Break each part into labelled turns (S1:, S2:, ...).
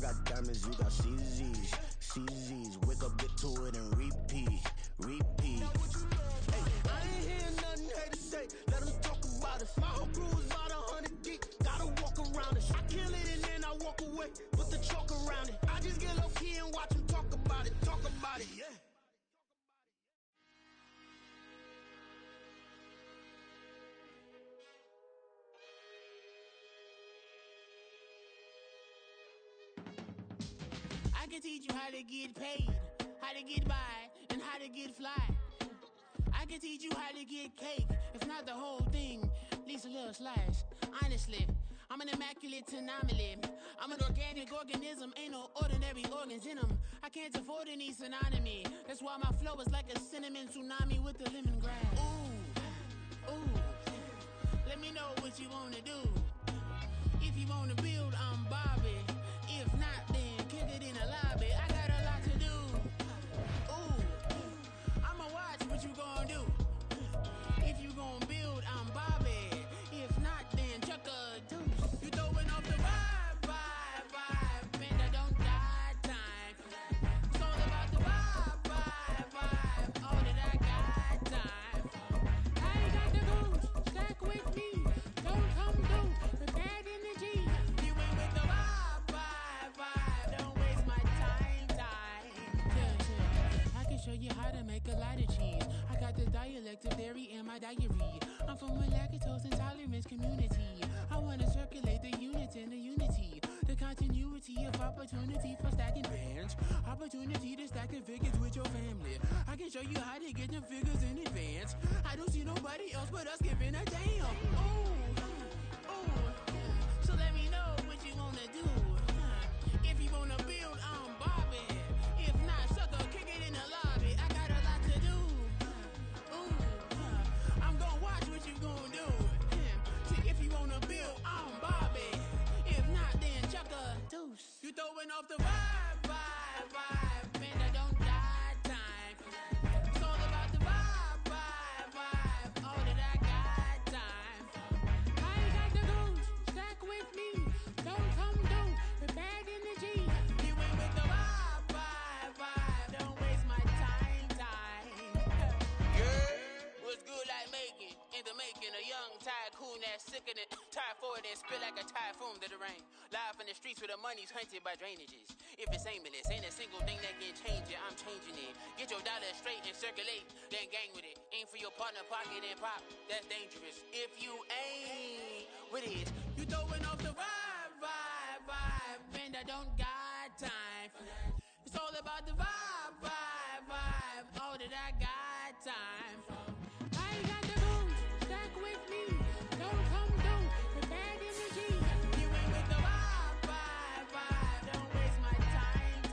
S1: got diamonds, you got CZs. CZs, wake up, get to it, and repeat. Repeat. Hey, I ain't hear nothing haters say. Let them talk about us. My whole crew is about 100 deep. Gotta walk around us. I kill it and then I walk away. Put the chalk around it. I just get low key and watch them talk about it. Talk about it, yeah.
S2: I can teach you how to get paid, how to get by, and how to get fly. I can teach you how to get cake, if not the whole thing, at least a little slice. Honestly, I'm an immaculate anomaly. I'm an organic organism, ain't no ordinary organs in them. I can't afford any synonymy. That's why my flow is like a cinnamon tsunami with the lemongrass. Ooh, ooh, let me know what you wanna do. If you wanna build, I'm Bobby. If not, then kick it in the lobby. I got a lot to do. Ooh, I'ma watch what you gon' do. If you gon' build, I'm Bobby. If not, then chuck a deuce. You throwing off the vibe, and I don't got time. It's all about the vibe, all that I got time. I ain't got the goose, stack with me. Don't come through with bad energy. You ain't with the vibe, don't waste my time. Yeah, I can show you how to make a lot of cheese. I got the dialect of dairy in my diary. I'm from a lactose intolerance community. I wanna circulate the units and the unity. The continuity of opportunity for stacking bands. Opportunity to stack the figures with your family. I can show you how to get them figures in advance. I don't see nobody else but us giving a damn. Ooh, ooh. So let me know what you wanna do. If you wanna build, I'm Bobby. If not, sucker, kick it in the lobby. I got a lot to do. Ooh, I'm gonna watch what you gonna do. See, if you wanna build, I'm Bobby. If not, then chuck a deuce. You throwing off the vibe, and I don't got time. It's all about the vibe, all that I got time. I ain't got the goose, stack with me. Don't come through with bad energy. You ain't with the vibe, don't waste my time. Yeah, what's good like making? In the making, a young tycoon that's sick of it. Tired for it and spit like a typhoon to the rain. Live in the streets where the money's hunted by drainages. If it's aimless, ain't a single thing that can change it. I'm changing it. Get your dollar straight and circulate, then gang with it. Aim for your partner pocket and pop. That's dangerous. If you ain't with it, you throwing off the vibe, and I don't got time. It's all about the vibe, all that I got time. I ain't got the goose, stack with me. Don't come through with bad energy. You ain't with the vibe, don't waste my time.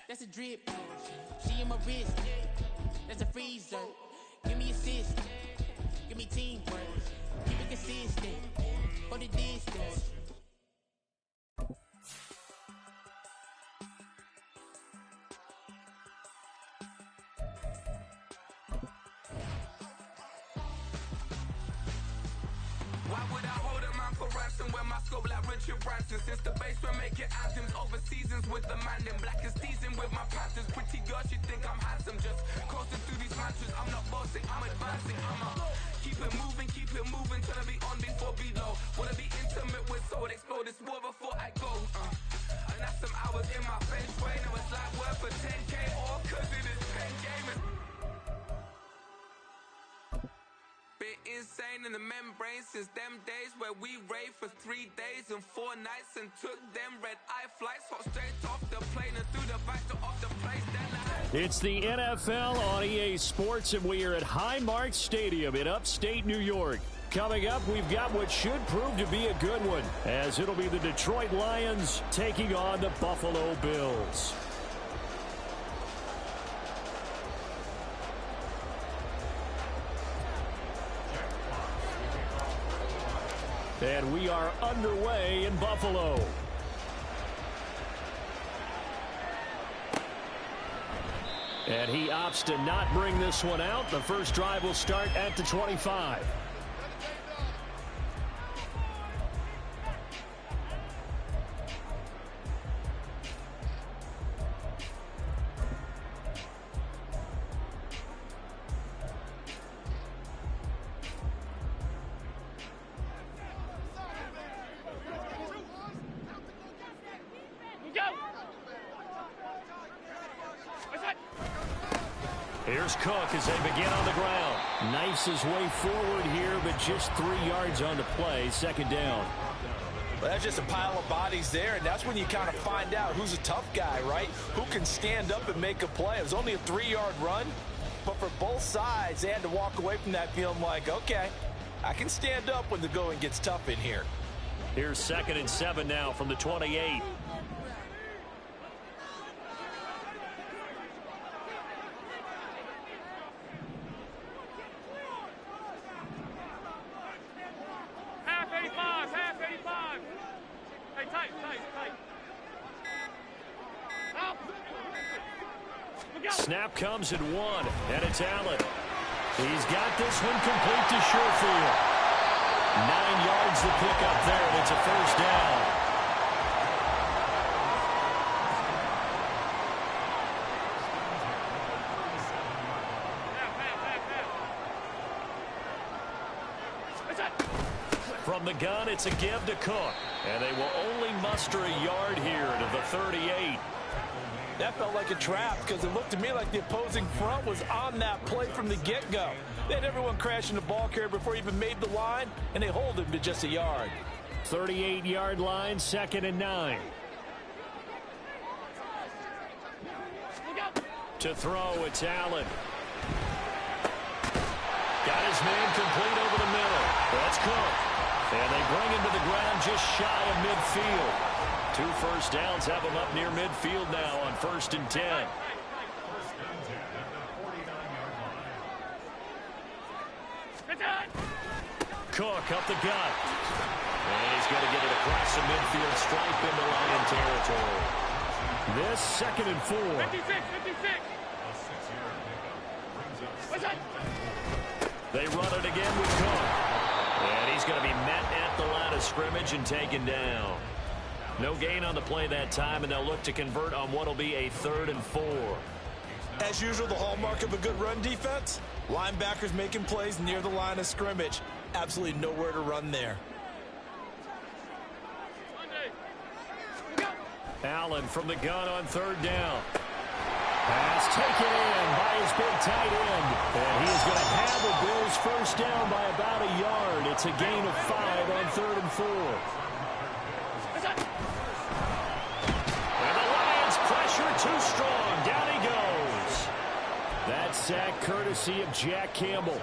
S2: That's a drip. She in my wrist. That's a freezer. Give me assist. Give me teamwork. Keep it consistent. For the distance.
S3: Why would I hold up my dancing when my scope like Richard Branson. Since the bass we're making anthems over seasons with the man in black is seasoned with my Panthers. Pretty girls, you think I'm handsome, just coasting through these mantras. I'm not bossing, I'm advancing. Keep it moving, trying to be on before below. Wanna be intimate with soul, explore this war before I go. And that's some hours in my feng shui. Now it's like worth for 10K, all cause it is pen gaming. Been insane in the membrane since them days where we raved for 3 days and 4 nights and took them red-eye flights, hot straight off the plane and through the back door of the place.
S4: It's the NFL on EA Sports, and we are at Highmark Stadium in upstate New York. Coming up, we've got what should prove to be a good one, as it'll be the Detroit Lions taking on the Buffalo Bills. And we are underway in Buffalo. And he opts to not bring this one out. The first drive will start at the 25. Here's Cook as they begin on the ground. Knifes his way forward here, but just 3 yards on the play. Second down.
S5: Well, that's just a pile of bodies there, and that's when you kind of find out who's a tough guy, right? Who can stand up and make a play. It was only a 3-yard run, but for both sides, they had to walk away from that feeling like, okay, I can stand up when the going gets tough in here.
S4: Here's 2nd and 7 now from the 28. Snap comes at 1, and it's Allen. He's got this one complete to Sherfield. 9 yards to pick up there, and it's a first down. From the gun, it's a give to Cook, and they will only muster a yard here to the 38.
S5: That felt like a trap because it looked to me like the opposing front was on that play from the get-go. They had everyone crashing the ball carrier before he even made the line, and they hold him to just a yard.
S4: 38-yard line, 2nd and 9. To throw, it's Allen. Got his man complete over the middle. That's Cook. And they bring him to the ground just shy of midfield. 2 first downs have him up near midfield now on 1st and 10. Cook up the gut. And he's going to get it across the midfield stripe into Lion territory. This 2nd and 4. 56. They run it again with Cook. And he's going to be met at the line of scrimmage and taken down. No gain on the play that time, and they'll look to convert on what will be a 3rd and 4.
S5: As usual, the hallmark of a good run defense, linebackers making plays near the line of scrimmage. Absolutely nowhere to run there.
S4: Allen from the gun on 3rd down. Pass taken in by his big tight end. And he is going to have the Bills first down by about a yard. It's a gain of 5 on 3rd and 4. And the Lions pressure too strong. Down he goes. That sack courtesy of Jack Campbell.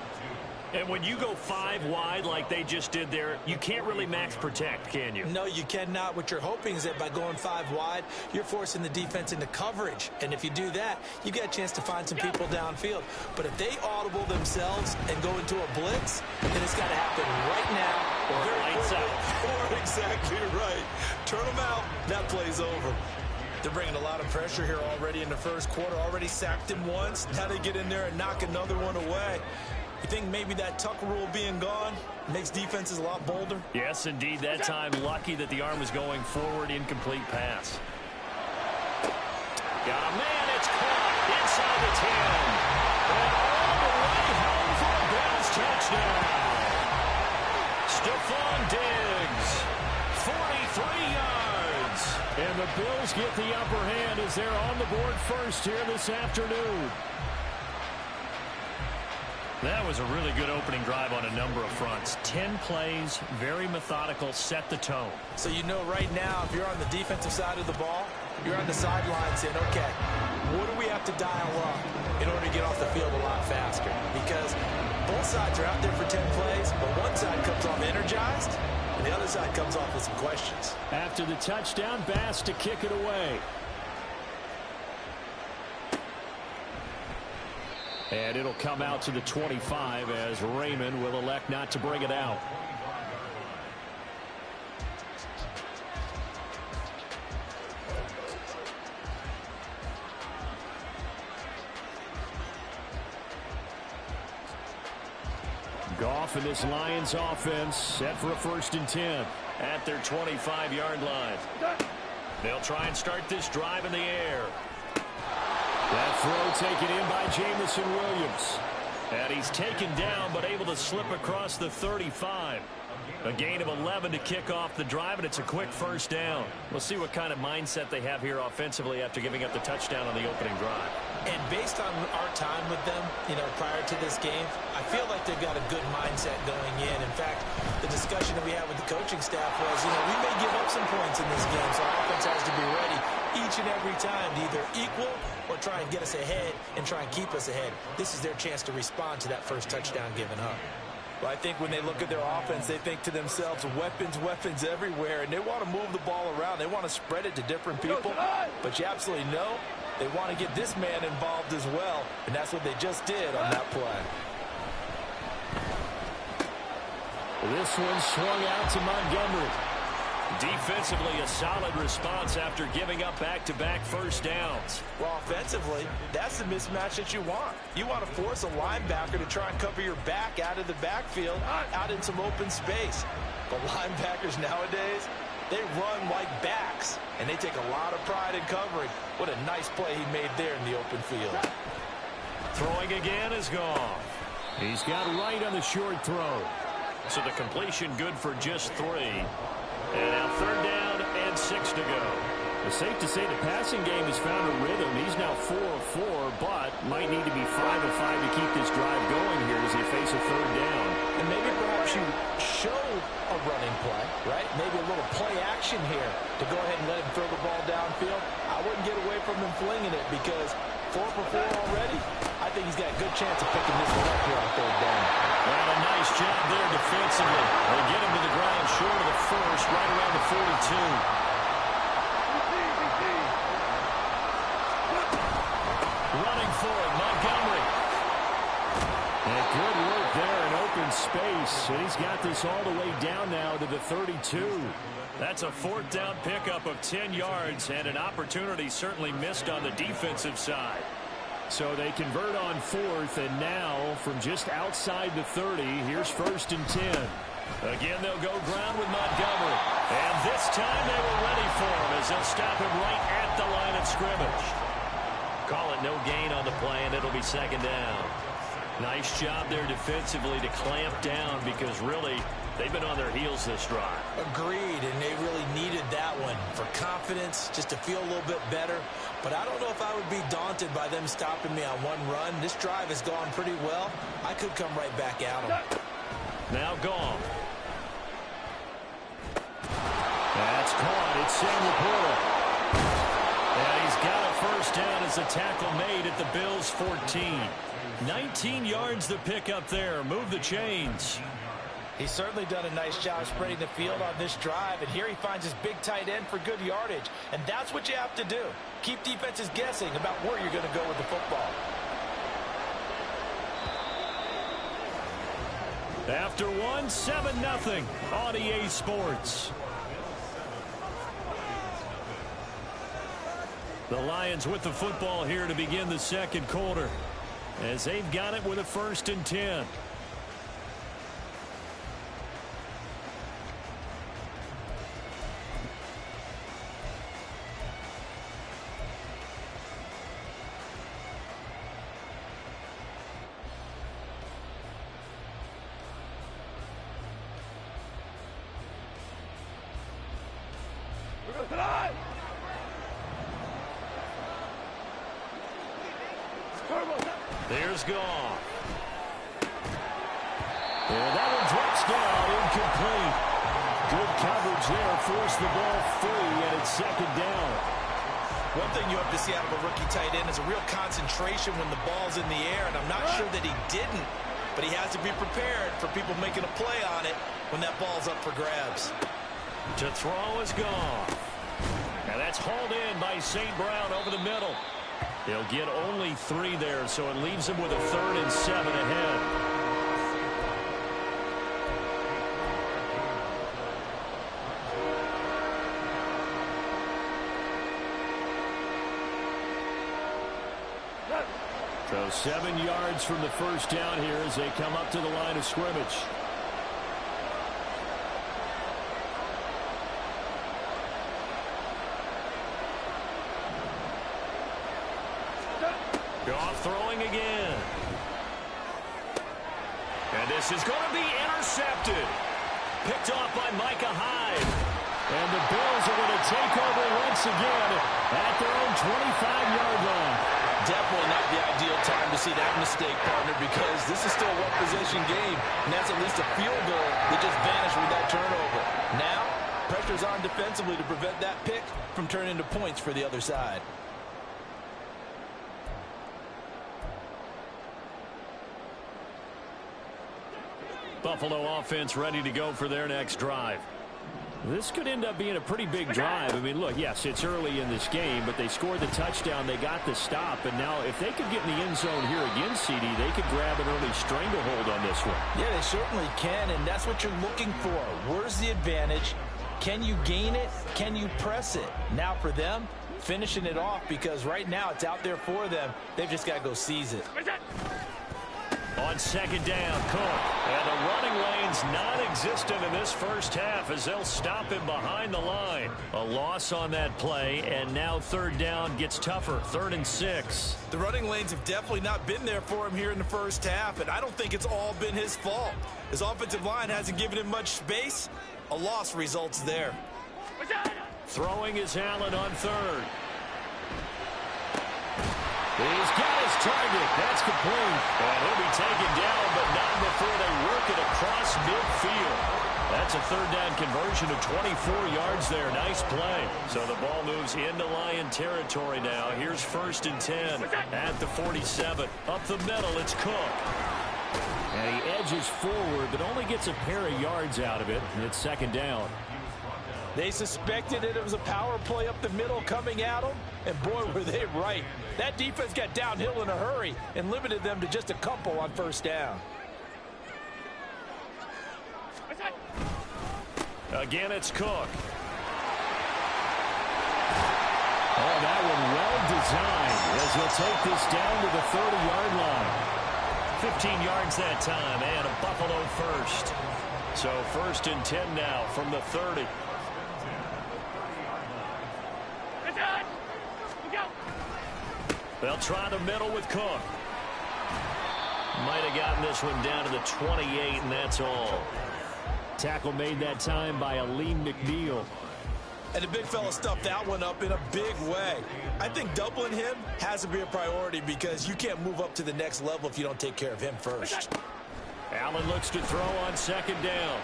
S4: And when you go 5 wide like they just did there, you can't really max protect, can you?
S5: No, you cannot. What you're hoping is that by going 5 wide, you're forcing the defense into coverage. And if you do that, you get a chance to find some people downfield. But if they audible themselves and go into a blitz, then it's got to happen right now.
S4: Or lights out.
S5: Or exactly right. Turn them out. That play's over. They're bringing a lot of pressure here already in the first quarter. Already sacked him once. Now they get in there and knock another one away. You think maybe that tuck rule being gone makes defenses a lot bolder?
S4: Yes, indeed. That time, lucky that the arm was going forward. Incomplete pass. Got a man. It's caught inside the 10. And all the way home for a Bills touchdown. Stephon Diggs, 43 yards. And the Bills get the upper hand as they're on the board first here this afternoon. That was a really good opening drive on a number of fronts. 10 plays, very methodical, set the tone.
S5: So you know right now, if you're on the defensive side of the ball, you're on the sideline saying, okay, what do we have to dial up in order to get off the field a lot faster? Because both sides are out there for 10 plays, but one side comes off energized, and the other side comes off with some questions.
S4: After the touchdown, Bass to kick it away. And it'll come out to the 25 as Raymond will elect not to bring it out. Goff and this Lions offense set for a 1st and 10 at their 25-yard line. They'll try and start this drive in the air. That throw taken in by Jamison Williams. And he's taken down but able to slip across the 35. A gain of 11 to kick off the drive, and it's a quick 1st down. We'll see what kind of mindset they have here offensively after giving up the touchdown on the opening drive.
S5: And based on our time with them, prior to this game, I feel like they've got a good mindset going in. In fact, the discussion that we had with the coaching staff was, we may give up some points in this game, so our offense has to be ready each and every time to either equal or try and get us ahead and try and keep us ahead. This is their chance to respond to that first touchdown given up. Well, I think when they look at their offense, they think to themselves, weapons everywhere, and they want to move the ball around. They want to spread it to different people, but you absolutely know they want to get this man involved as well, and that's what they just did on that play.
S4: This one swung out to Montgomery. Defensively, a solid response after giving up back-to-back 1st downs.
S5: Well, offensively, that's the mismatch that you want. You want to force a linebacker to try and cover your back out of the backfield, out in some open space. But linebackers nowadays, they run like backs, and they take a lot of pride in covering. What a nice play he made there in the open field.
S4: Throwing again is gone. He's got right on the short throw. So the completion good for just 3. And now 3rd down and 6 to go. It's safe to say the passing game has found a rhythm. He's now 4 of 4, but might need to be 5 of 5 to keep this drive going here as they face a 3rd down.
S5: And maybe perhaps you show a running play, right? Maybe a little play action here to go ahead and let him throw the ball downfield. I wouldn't get away from him flinging it because 4 for 4 already. I think he's got a good chance of picking this one up here on 3rd down.
S4: Well, a nice job there defensively. They get him to the ground short of the 1st, right around the 42. Running for it, Montgomery. And good work there in open space. And he's got this all the way down now to the 32. That's a 4th down pickup of 10 yards and an opportunity certainly missed on the defensive side. So they convert on 4th, and now from just outside the 30, here's 1st and 10. Again, they'll go ground with Montgomery. And this time they were ready for him as they'll stop him right at the line of scrimmage. Call it no gain on the play, and it'll be 2nd down. Nice job there defensively to clamp down because really they've been on their heels this drive.
S5: Agreed, and they really needed that one for confidence, just to feel a little bit better. But I don't know if I would be daunted by them stopping me on one run. This drive has gone pretty well. I could come right back at them.
S4: Now gone. That's caught. It's Sam Laporta. And he's got a 1st down as a tackle made at the Bills' 14. 19 yards to pick up there. Move the chains.
S5: He's certainly done a nice job spreading the field on this drive, and here he finds his big tight end for good yardage. And that's what you have to do. Keep defenses guessing about where you're going to go with the football.
S4: After 7-0 on EA Sports. The Lions with the football here to begin the 2nd quarter as they've got it with a 1st and 10. There's Goff. And that one drops down, incomplete. Good coverage there, forced the ball free, and it's second down.
S5: One thing you have to see out of a rookie tight end is a real concentration when the ball's in the air, and I'm not sure that he didn't, but he has to be prepared for people making a play on it when that ball's up for grabs.
S4: To throw is Goff. And that's hauled in by St. Brown over the middle. They'll get only 3 there, so it leaves them with a 3rd and 7 ahead. So 7 yards from the first down here as they come up to the line of scrimmage. Goff throwing again. And this is going to be intercepted. Picked off by Micah Hyde. And the Bills are going to take over once again at their own 25-yard line.
S5: Definitely not the ideal time to see that mistake, partner, because this is still a one-possession game, and that's at least a field goal that just vanished with that turnover. Now, pressure's on defensively to prevent that pick from turning into points for the other side.
S4: Buffalo offense ready to go for their next drive. This could end up being a pretty big drive. I mean, look, yes, it's early in this game, but they scored the touchdown, they got the stop, and now if they could get in the end zone here again, CD, they could grab an early stranglehold on this one.
S5: Yeah, they certainly can, and that's what you're looking for. Where's the advantage? Can you gain it? Can you press it? Now for them, finishing it off, because right now it's out there for them. They've just got to go seize it.
S4: On second down, Cook. And the running lane's non-existent in this first half as they'll stop him behind the line. A loss on that play, and now third down gets tougher. 3rd and 6.
S5: The running lanes have definitely not been there for him here in the first half, and I don't think it's all been his fault. His offensive line hasn't given him much space. A loss results there.
S4: Throwing is Allen on 3rd. He's got his target. That's complete. And he'll be taken down, but not before they work it across midfield. That's a 3rd down conversion of 24 yards there. Nice play. So the ball moves into Lion territory now. Here's 1st and 10 at the 47. Up the middle, it's Cook. And he edges forward, but only gets a pair of yards out of it. And it's 2nd down.
S5: They suspected it was a power play up the middle coming at them, and boy, were they right. That defense got downhill in a hurry and limited them to just a couple on 1st down.
S4: Again, it's Cook. Oh, that one well designed as he'll take this down to the 30-yard line. 15 yards that time, and a Buffalo first. So 1st and 10 now from the 30. They'll try the middle with Cook. Might have gotten this one down to the 28, and that's all. Tackle made that time by Aleem McNeil.
S5: And the big fella stuffed that one up in a big way. I think doubling him has to be a priority because you can't move up to the next level if you don't take care of him first.
S4: Allen looks to throw on 2nd down.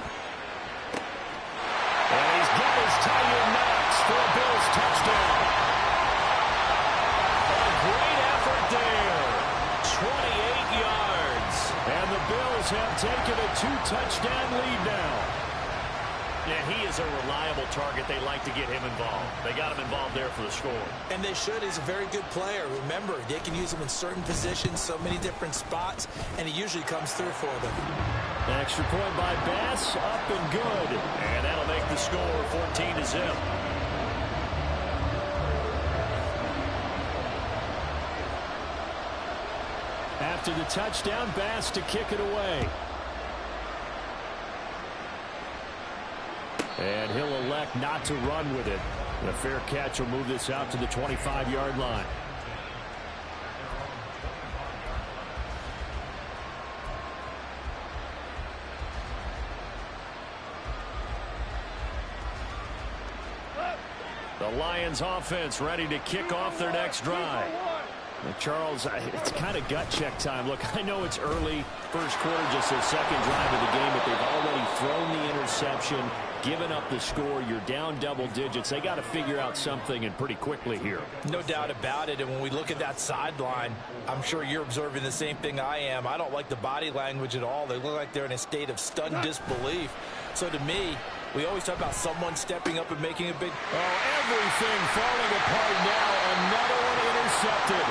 S4: And he's got his tight end Knox for a Bills touchdown. Great effort there. 28 yards. And the Bills have taken a 2-touchdown lead now. Yeah, he is a reliable target. They like to get him involved. They got him involved there for the score.
S5: And they should. He's a very good player. Remember, they can use him in certain positions, so many different spots, and he usually comes through for them.
S4: An extra point by Bass, up and good. And that'll make the score 14-0. After the touchdown, Bass to kick it away. And he'll elect not to run with it. And a fair catch will move this out to the 25-yard line. The Lions offense ready to kick off their next drive. Charles, it's kind of gut check time. Look, I know it's early, first quarter, just their second drive of the game, but they've already thrown the interception, given up the score. You're down double digits. They got to figure out something, and pretty quickly here.
S5: No doubt about it. And when we look at that sideline, I'm sure you're observing the same thing I am. I don't like the body language at all. They look like they're in a state of stunned disbelief. So to me, we always talk about someone stepping up and making a big...
S4: Oh, everything falling apart now. Another one intercepted.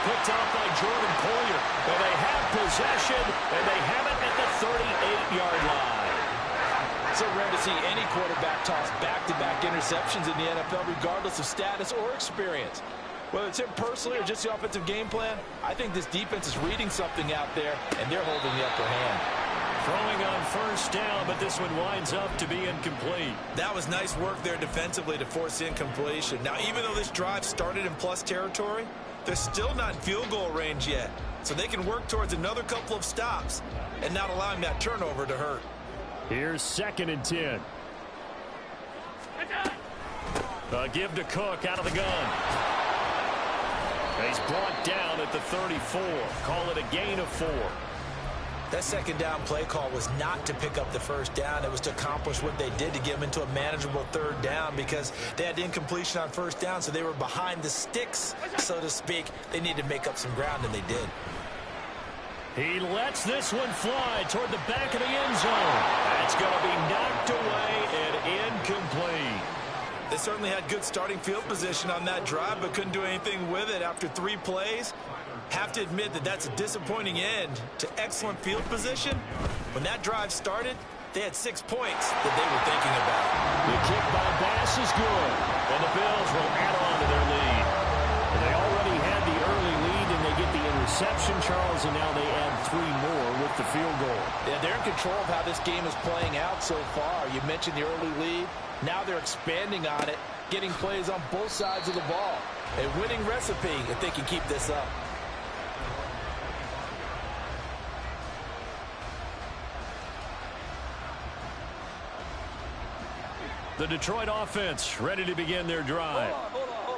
S4: Picked off by Jordan Poyer. And they have possession, and they have it at the 38-yard line.
S5: So rare to see any quarterback toss back-to-back interceptions in the NFL, regardless of status or experience. Whether it's him personally or just the offensive game plan, I think this defense is reading something out there, and they're holding the upper hand.
S4: Throwing on first down, but this one winds up to be incomplete.
S5: That was nice work there defensively to force incompletion. Now, even though this drive started in plus territory, they're still not in field goal range yet. So they can work towards another couple of stops and not allowing that turnover to hurt.
S4: Here's 2nd and 10. Give to Cook out of the gun. He's brought down at the 34. Call it a gain of 4.
S5: That second down play call was not to pick up the first down. It was to accomplish what they did to get them into a manageable third down because they had incompletion on first down, so they were behind the sticks, so to speak. They needed to make up some ground, and they did.
S4: He lets this one fly toward the back of the end zone. That's going to be knocked away and incomplete.
S5: They certainly had good starting field position on that drive, but couldn't do anything with it after 3 plays. Have to admit that that's a disappointing end to excellent field position. When that drive started, they had 6 points that they were thinking about.
S4: The kick by Bass is good, and the Bills will add on to their lead. And they already had the early lead, and they get the interception, Charles, and now they add 3 more with the field goal.
S5: Yeah, they're in control of how this game is playing out so far. You mentioned the early lead. Now they're expanding on it, getting plays on both sides of the ball. A winning recipe if they can keep this up.
S4: The Detroit offense ready to begin their drive.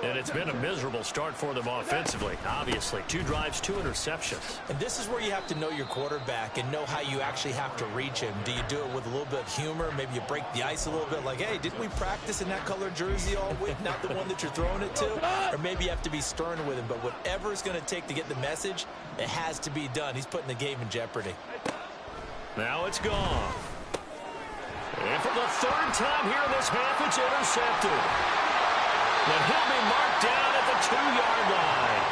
S4: And it's been a miserable start for them offensively, obviously. 2 drives, 2 interceptions.
S5: And this is where you have to know your quarterback and know how you actually have to reach him. Do you do it with a little bit of humor? Maybe you break the ice a little bit like, hey, didn't we practice in that color jersey all week, not the one that you're throwing it to? Or maybe you have to be stern with him. But whatever it's going to take to get the message, it has to be done. He's putting the game in jeopardy.
S4: Now it's gone. And for the 3rd time here in this half, it's intercepted. And he'll be marked down at the 2-yard line.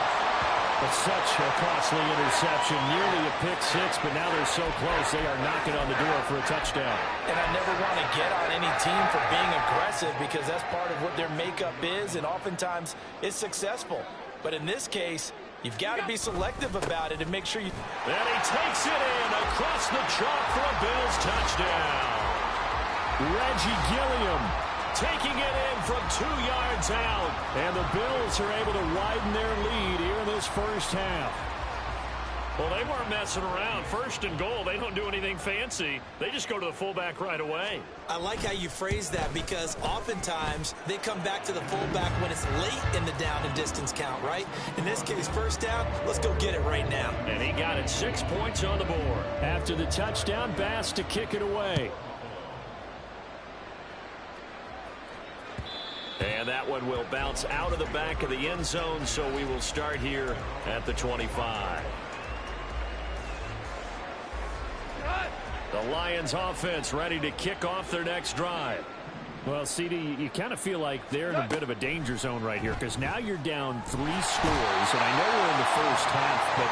S4: But such a costly interception, nearly a pick 6, but now they're so close they are knocking on the door for a touchdown.
S5: And I never want to get on any team for being aggressive because that's part of what their makeup is, and oftentimes it's successful. But in this case, you've got to be selective about it and make sure you...
S4: And he takes it in across the chalk for a Bills touchdown. Reggie Gilliam taking it in from 2 yards out. And the Bills are able to widen their lead here in this first half. Well, they weren't messing around. 1st and goal, they don't do anything fancy. They just go to the fullback right away.
S5: I like how you phrase that because oftentimes they come back to the fullback when it's late in the down and distance count, right? In this case, 1st down, let's go get it right now.
S4: And he got it 6 points on the board. After the touchdown, Bass to kick it away. And that one will bounce out of the back of the end zone, so we will start here at the 25. The Lions offense ready to kick off their next drive. Well, CD, you kind of feel like they're in a bit of a danger zone right here because now you're down 3 scores, and I know we're in the first half, but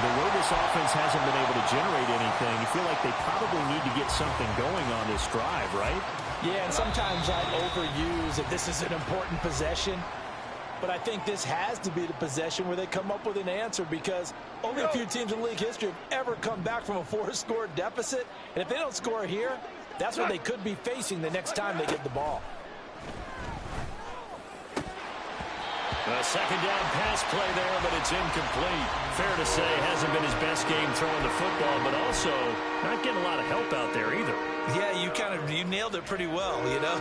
S4: the way this offense hasn't been able to generate anything, you feel like they probably need to get something going on this drive, right?
S5: Yeah, and sometimes I overuse that this is an important possession. But I think this has to be the possession where they come up with an answer because only a few teams in league history have ever come back from a 4-score deficit. And if they don't score here, that's what they could be facing the next time they get the ball.
S4: A 2nd down pass play there, but it's incomplete. Fair to say, hasn't been his best game throwing the football, but also not getting a lot of help out there either.
S5: Yeah, you nailed it pretty well, you know.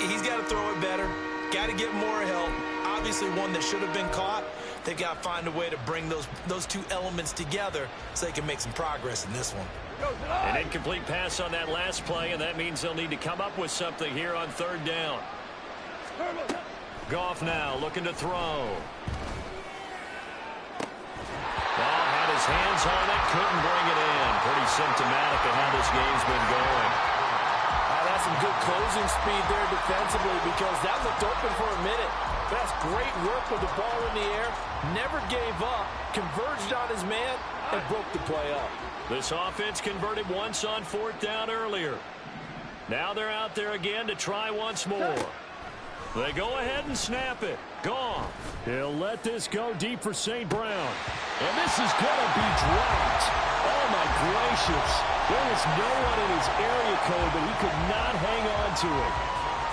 S5: He's got to throw it better. Got to get more help. Obviously one that should have been caught. They got to find a way to bring those two elements together so they can make some progress in this one.
S4: An incomplete pass on that last play, and that means they'll need to come up with something here on third down. Goff now looking to throw. Ball had his hands on it, couldn't bring it in. Pretty symptomatic of how this game's been going.
S5: That's some good closing speed there defensively because that looked open for a minute. That's great work with the ball in the air. Never gave up, converged on his man, and broke the play up.
S4: This offense converted once on fourth down earlier. Now they're out there again to try once more. They go ahead and snap it. Goff. He'll let this go deep for St. Brown. And this is going to be dropped. Oh, my gracious. There was no one in his area code, but he could not hang on to it.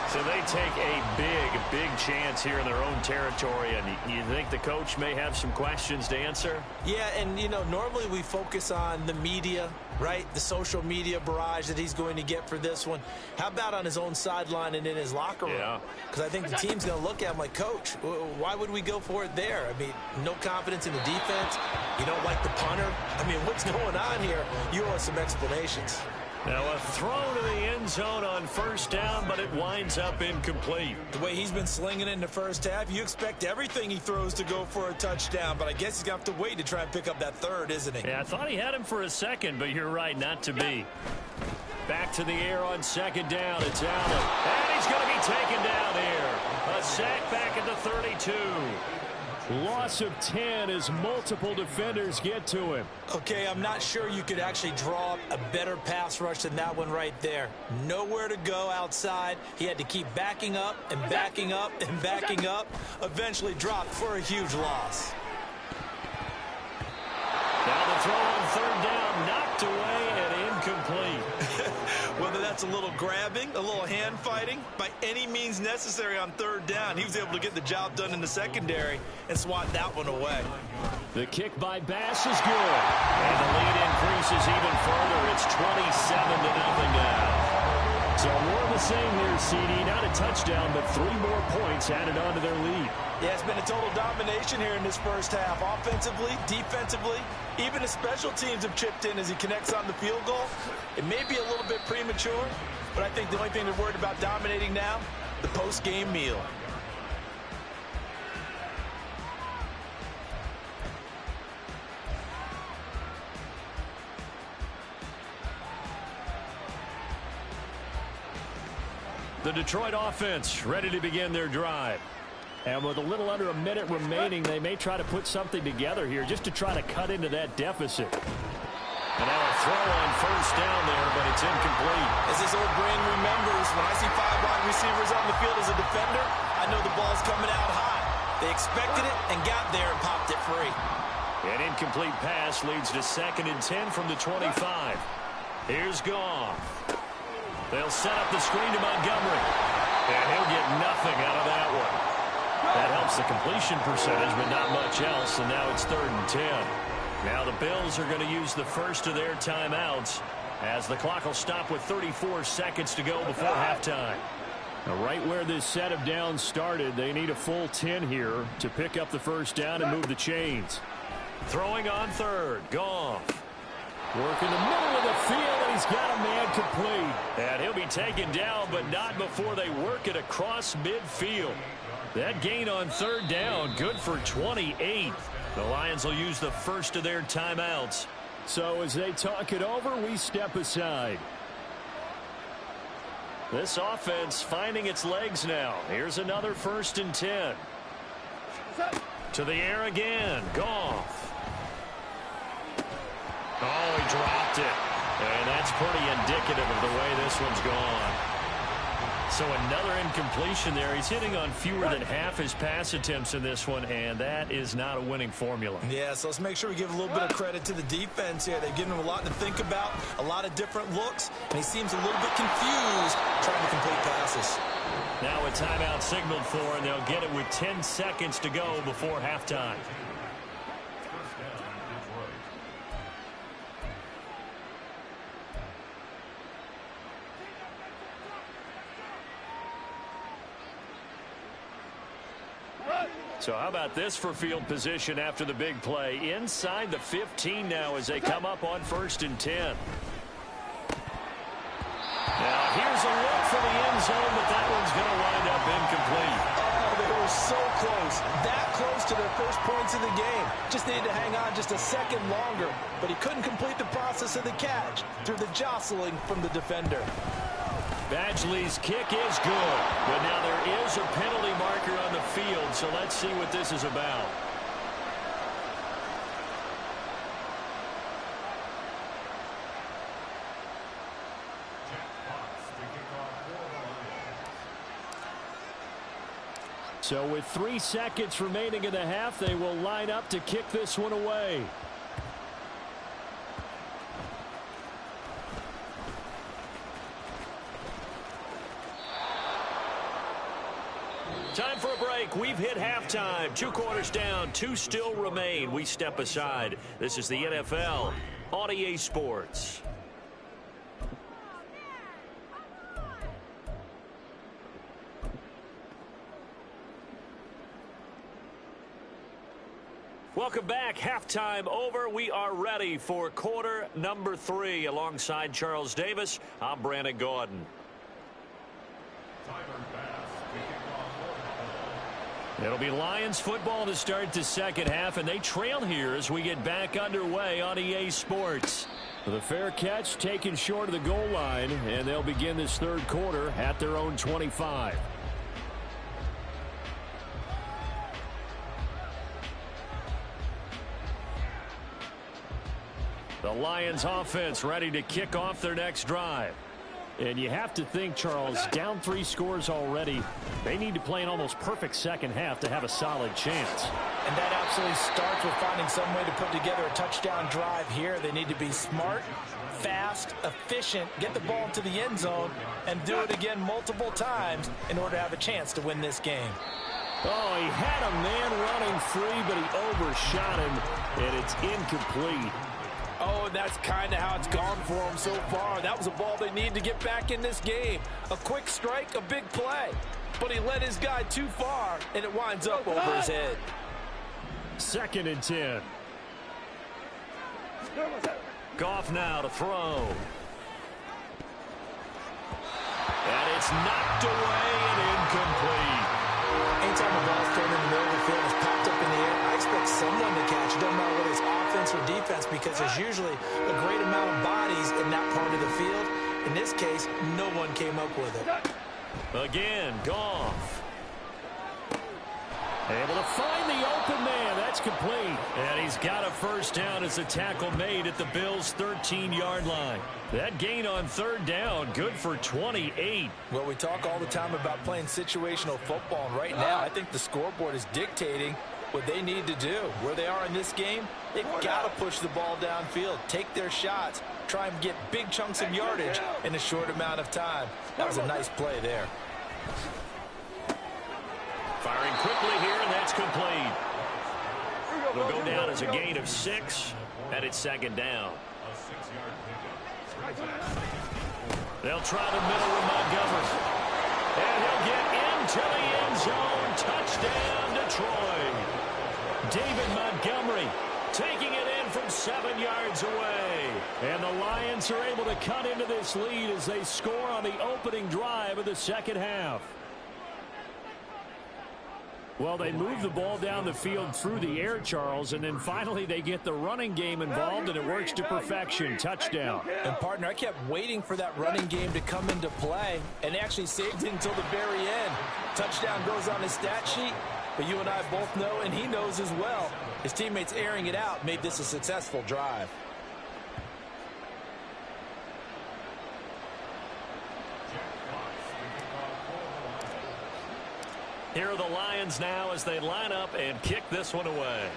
S4: So they take a big chance here in their own territory, and you think the coach may have some questions to answer?
S5: Yeah, and, you know, normally we focus on the media, right? The social media barrage that he's going to get for this one. How about on his own sideline and in his locker room?
S4: Yeah.
S5: Because I think the team's going to look at him like, Coach, why would we go for it there? I mean, no confidence in the defense. You don't like the punter. I mean, what's going on here? You owe us some explanations.
S4: Now a throw to the end zone on first down, but it winds up incomplete.
S5: The way he's been slinging it in the first half, you expect everything he throws to go for a touchdown, but I guess he's going to have to wait to try and pick up that third, isn't he?
S4: Yeah, I thought he had him for a second, but you're right, not to be. Back to the air on second down. It's Allen. And he's going to be taken down here. A sack back at the 32. Loss of 10 as multiple defenders get to him.
S5: Okay, I'm not sure you could actually draw up a better pass rush than that one right there. Nowhere to go outside. He had to keep backing up and backing up and backing up. Eventually dropped for a huge loss.
S4: Now the throw on third down, knocked away and incomplete.
S5: Whether that's a little grabbing, a little hand fighting, by any means necessary on third down, he was able to get the job done in the secondary and swat that one away.
S4: The kick by Bass is good. And the lead increases even further. It's 27-0 now. So more of the same here, CD. Not a touchdown, but 3 more points added on to their lead.
S5: Yeah, it's been a total domination here in this first half. Offensively, defensively, even the special teams have chipped in as he connects on the field goal. It may be a little bit premature, but I think the only thing they're worried about dominating now, the post-game meal.
S4: The Detroit offense ready to begin their drive. And with a little under a minute remaining, they may try to put something together here just to try to cut into that deficit. And now a throw on first down there, but it's incomplete.
S5: As this old brain remembers, when I see 5 wide receivers on the field as a defender, I know the ball's coming out hot. They expected it and got there and popped it free.
S4: An incomplete pass leads to 2nd and 10 from the 25. Here's Goff. They'll set up the screen to Montgomery. And he'll get nothing out of that one. That helps the completion percentage, but not much else, and now it's 3rd and 10. Now the Bills are going to use the first of their timeouts as the clock will stop with 34 seconds to go before halftime. Now right where this set of downs started, they need a full 10 here to pick up the first down and move the chains. Throwing on third, Goff. Work in the middle of the field, and he's got a man complete. And he'll be taken down, but not before they work it across midfield. That gain on third down, good for 28. The Lions will use the first of their timeouts. So as they talk it over, we step aside. This offense finding its legs now. Here's another 1st and 10. To the air again, Goff. Oh, he dropped it. And that's pretty indicative of the way this one's gone. So another incompletion there. He's hitting on fewer than half his pass attempts in this one, and that is not a winning formula.
S5: Yeah, so let's make sure we give a little bit of credit to the defense here. They've given him a lot to think about, a lot of different looks, and he seems a little bit confused trying to complete passes.
S4: Now a timeout signaled for, and they'll get it with 10 seconds to go before halftime. So how about this for field position after the big play? Inside the 15 now as they come up on 1st and 10. Now here's a look for the end zone, but that one's going to wind up incomplete.
S5: Oh, they were so close. That close to their first points of the game. Just needed to hang on just a second longer, but he couldn't complete the process of the catch through the jostling from the defender.
S4: Badgley's kick is good, but now there is a penalty marker on the field, so let's see what this is about. So with 3 seconds remaining in the half, they will line up to kick this one away. Time for a break. We've hit halftime. 2 quarters down. 2 still remain. We step aside. This is the NFL on EA Sports. Welcome back. Halftime over. We are ready for quarter number 3. Alongside Charles Davis, I'm Brandon Gaudin. It'll be Lions football to start the second half, and they trail here as we get back underway on EA Sports. The fair catch taken short of the goal line, and they'll begin this third quarter at their own 25. The Lions offense ready to kick off their next drive. And you have to think, Charles, down 3 scores already. They need to play an almost perfect second half to have a solid chance.
S5: And that absolutely starts with finding some way to put together a touchdown drive here. They need to be smart, fast, efficient, get the ball into the end zone, and do it again multiple times in order to have a chance to win this game.
S4: Oh, he had a man running free, but he overshot him, and it's incomplete.
S5: Oh, and that's kind of how it's gone for him so far. That was a ball they need to get back in this game. A quick strike, a big play. But he led his guy too far, and it winds up over his head.
S4: 2nd and 10. Goff now to throw. And it's knocked away and incomplete.
S5: Anytime a ball's thrown in the middle of the field, it's popped up in the air, I expect someone to catch it. Doesn't matter whether it's offense or defense, because there's usually a great amount of bodies in that part of the field. In this case, no one came up with it.
S4: Again, Goff. Able to find the open man. That's complete. And he's got a first down as a tackle made at the Bills' 13-yard line. That gain on 3rd down, good for 28.
S5: Well, we talk all the time about playing situational football, and right now I think the scoreboard is dictating what they need to do. Where they are in this game, they've got to push the ball downfield, take their shots, try and get big chunks of yardage in a short amount of time. That was a nice play there.
S4: Firing quickly here, and that's complete. It'll go down as a gain of 6, and it's 2nd down. They'll try the middle with Montgomery. And he'll get into the end zone. Touchdown, Detroit. David Montgomery taking it in from 7 yards away. And the Lions are able to cut into this lead as they score on the opening drive of the second half. Well, they move the ball down the field through the air, Charles, and then finally they get the running game involved, and it works to perfection. Touchdown.
S5: And, partner, I kept waiting for that running game to come into play, and actually saved it until the very end. Touchdown goes on his stat sheet, but you and I both know, and he knows as well, his teammates airing it out made this a successful drive.
S4: Here are the Lions now as they line up and kick this one away.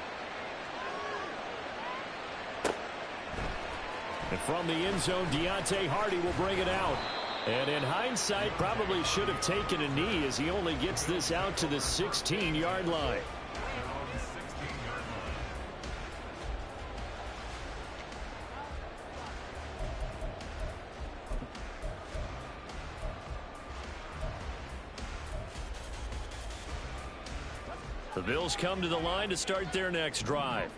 S4: And from the end zone, Deontay Hardy will bring it out. And in hindsight, probably should have taken a knee as he only gets this out to the 16-yard line. The Bills come to the line to start their next drive.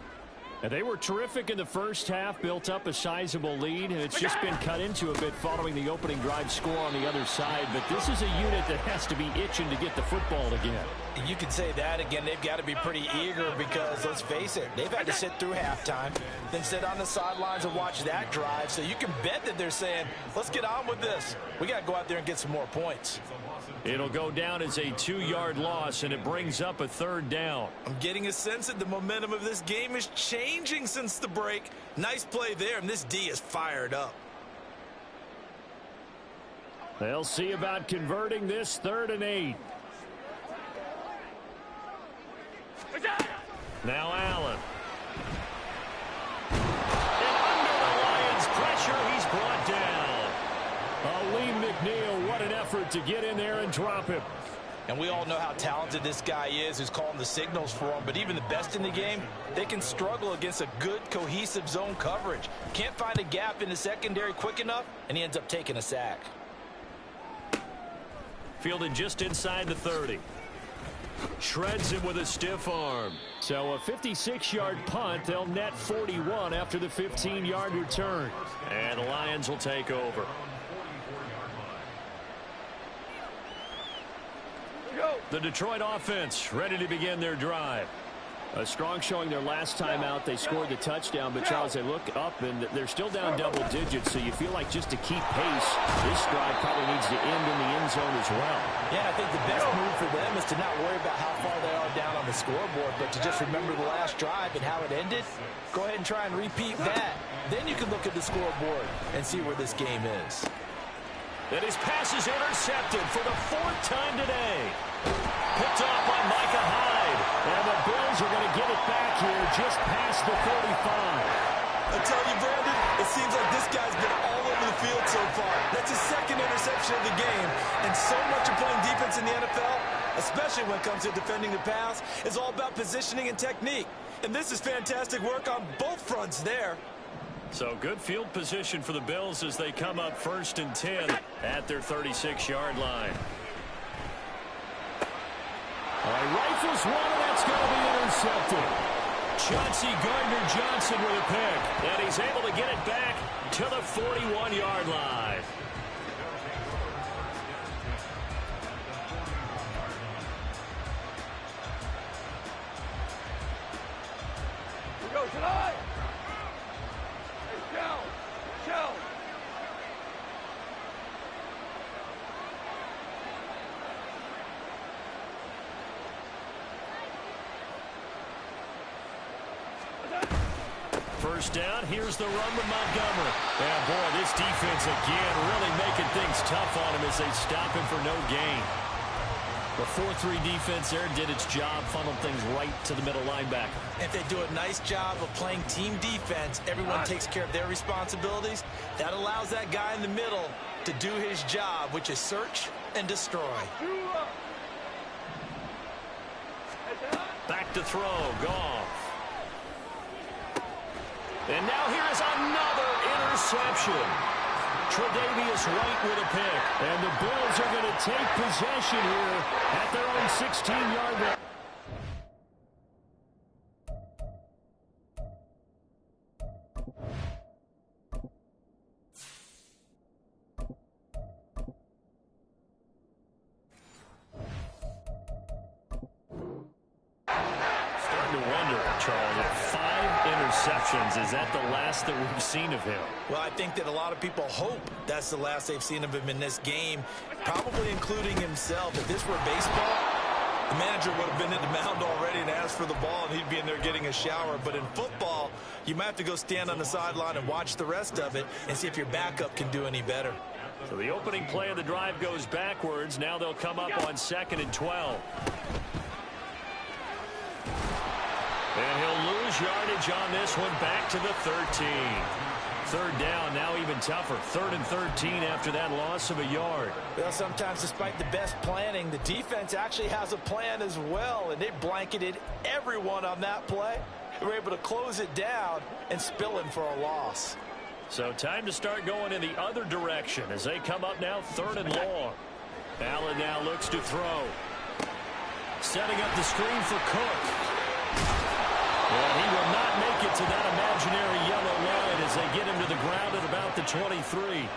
S4: And they were terrific in the first half, built up a sizable lead, and it's just been cut into a bit following the opening drive score on the other side. But this is a unit that has to be itching to get the football again.
S5: You can say that again. They've got to be pretty eager because, let's face it, they've had to sit through halftime, then sit on the sidelines and watch that drive. So you can bet that they're saying, let's get on with this. We got to go out there and get some more points.
S4: It'll go down as a 2-yard loss, and it brings up a third down.
S5: I'm getting a sense that the momentum of this game is changing since the break. Nice play there, and this D is fired up.
S4: They'll see about converting this 3rd and 8. Now Allen. And under the Lions' pressure, he's brought down. Aleem McNeil, what an effort to get in there and drop him.
S5: And we all know how talented this guy is who's calling the signals for him. But even the best in the game, they can struggle against a good, cohesive zone coverage. Can't find a gap in the secondary quick enough, and he ends up taking a sack.
S4: Fielded just inside the 30. Shreds him with a stiff arm. So a 56-yard punt. They'll net 41 after the 15-yard return. And the Lions will take over. The Detroit offense ready to begin their drive. A strong showing their last time out. They scored the touchdown, but Charles, they look up and they're still down double digits, so you feel like just to keep pace, this drive probably needs to end in the end zone as well.
S5: Yeah, I think the best move for them is to not worry about how far they are down on the scoreboard, but to just remember the last drive and how it ended. Go ahead and try and repeat that. Then you can look at the scoreboard and see where this game is.
S4: And his pass is intercepted for the 4th time today. Picked off by Micah Hyde. And the Bills are going to get it back here just past the 35.
S5: I tell you, Brandon, it seems like this guy's been all over the field so far. That's his 2nd interception of the game. And so much of playing defense in the NFL, especially when it comes to defending the pass, is all about positioning and technique. And this is fantastic work on both fronts there.
S4: So good field position for the Bills as they come up 1st and 10 at their 36-yard line. Rifles one, and that's going to be intercepted. Chauncey Gardner-Johnson with a pick, and he's able to get it back to the 41-yard line.
S6: We go tonight. Shell.
S4: First down, here's the run with Montgomery. And boy, this defense again really making things tough on him as they stop him for no gain. The 4-3 defense there did its job, funneled things right to the middle linebacker.
S5: If they do a nice job of playing team defense, everyone takes care of their responsibilities. That allows that guy in the middle to do his job, which is search and destroy.
S4: Back to throw, Goff. And now here is another interception. Tre'Davious White with a pick. And the Bills are going to take possession here at their own 16-yard line. Starting to wonder, Charles, if 5 interceptions, is that the last that we've seen of him?
S5: Well, I think that a lot of people hope that's the last they've seen of him in this game, probably including himself. If this were baseball, the manager would have been in the mound already and asked for the ball, and he'd be in there getting a shower. But in football, you might have to go stand on the sideline and watch the rest of it and see if your backup can do any better.
S4: So the opening play of the drive goes backwards. Now they'll come up on 2nd and 12. And he'll lose yardage on this one, back to the 13. 3rd down, now even tougher. 3rd and 13 after that loss of a yard.
S5: Well, sometimes despite the best planning, the defense actually has a plan as well, and they blanketed everyone on that play. They were able to close it down and spill in for a loss.
S4: So time to start going in the other direction as they come up now 3rd and long. Allen now looks to throw. Setting up the screen for Cook. And he will not make it to that imaginary yellow line as they get him to the ground at about the 23.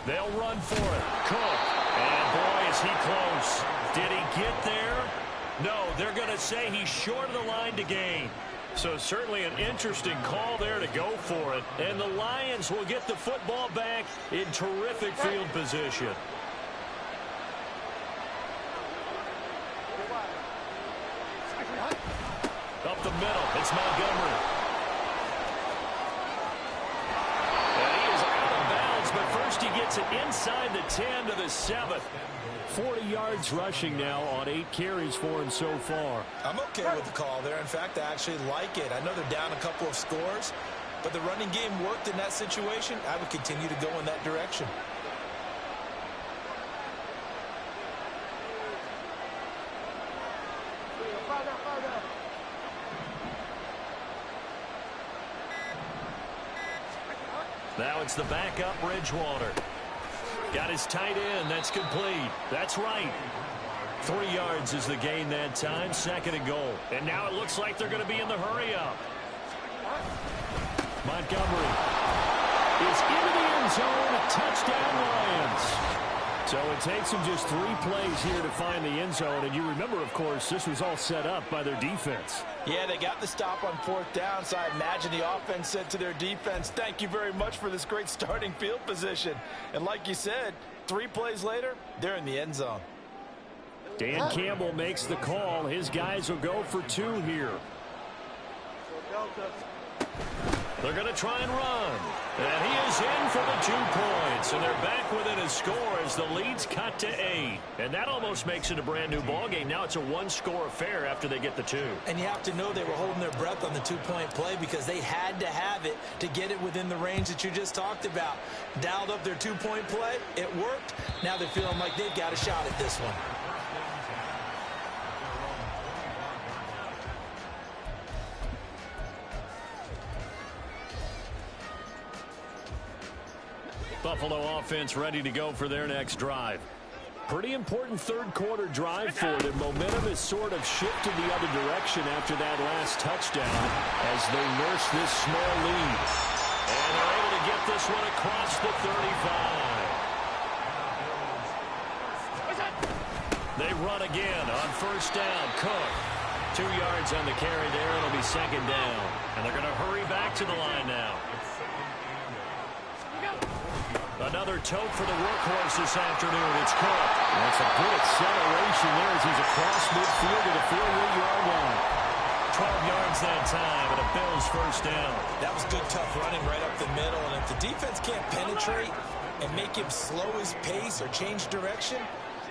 S4: They'll run for it. Cook. And boy, is he close. Did he get there? No, they're going to say he's short of the line to gain. So certainly an interesting call there to go for it. And the Lions will get the football back in terrific field position. Up the middle, it's Montgomery. And he is out of bounds, but first he gets it inside the 10 to the 7. 40 yards rushing now on 8 carries for him so far.
S5: I'm okay with the call there. In fact, I actually like it. I know they're down a couple of scores, but the running game worked in that situation. I would continue to go in that direction.
S4: Now it's the backup Bridgewater. Got his tight end. That's complete. That's right. 3 yards is the gain that time. 2nd and goal. And now it looks like they're going to be in the hurry-up. Montgomery is into the end zone. Touchdown, Lions. So it takes them just 3 plays here to find the end zone. And you remember, of course, this was all set up by their defense.
S5: Yeah, they got the stop on 4th down, so I imagine the offense said to their defense, thank you very much for this great starting field position. And like you said, 3 plays later, they're in the end zone.
S4: Dan Campbell makes the call. His guys will go for 2 here. They're going to try and run. And he is in for the 2 points. And they're back within a score as the lead's cut to 8. And that almost makes it a brand new ball game. Now it's a 1-score affair after they get the 2.
S5: And you have to know they were holding their breath on the 2-point play because they had to have it to get it within the range that you just talked about. Dialed up their 2-point play. It worked. Now they're feeling like they've got a shot at this one.
S4: Buffalo offense ready to go for their next drive. Pretty important 3rd quarter drive for them. Momentum has sort of shifted the other direction after that last touchdown as they nurse this small lead. And they're able to get this one across the 35. They run again on 1st down. Cook. 2 yards on the carry there. It'll be 2nd down. And they're going to hurry back to the line now. Another tote for the workhorse this afternoon. It's Cook. That's a good acceleration there as he's across midfield to the 48-yard line. 12 yards that time, and a Bills 1st down.
S5: That was good, tough running right up the middle. And if the defense can't penetrate and make him slow his pace or change direction,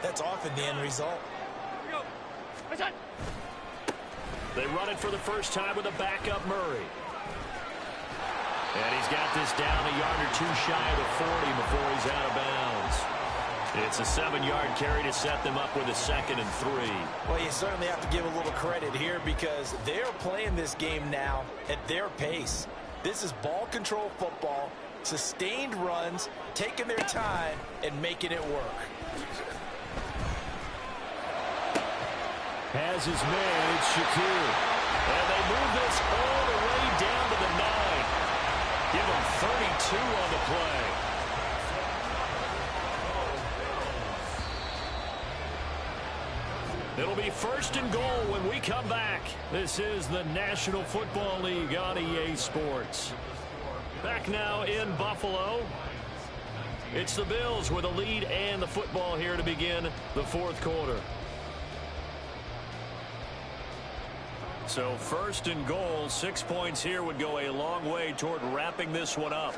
S5: that's often the end result.
S4: They run it for the first time with a backup Murray. And he's got this down a yard or 2 shy of the 40 before he's out of bounds. It's a 7-yard carry to set them up with a 2nd and 3.
S5: Well, you certainly have to give a little credit here because they're playing this game now at their pace. This is ball control football, sustained runs, taking their time, and making it work.
S4: Has his man, it's Shakir. And they move this all the way down to the 9. Give him 32 on the play. It'll be 1st and goal when we come back. This is the National Football League on EA Sports. Back now in Buffalo. It's the Bills with a lead and the football here to begin the 4th quarter. So 1st and goal, 6 points here would go a long way toward wrapping this one up.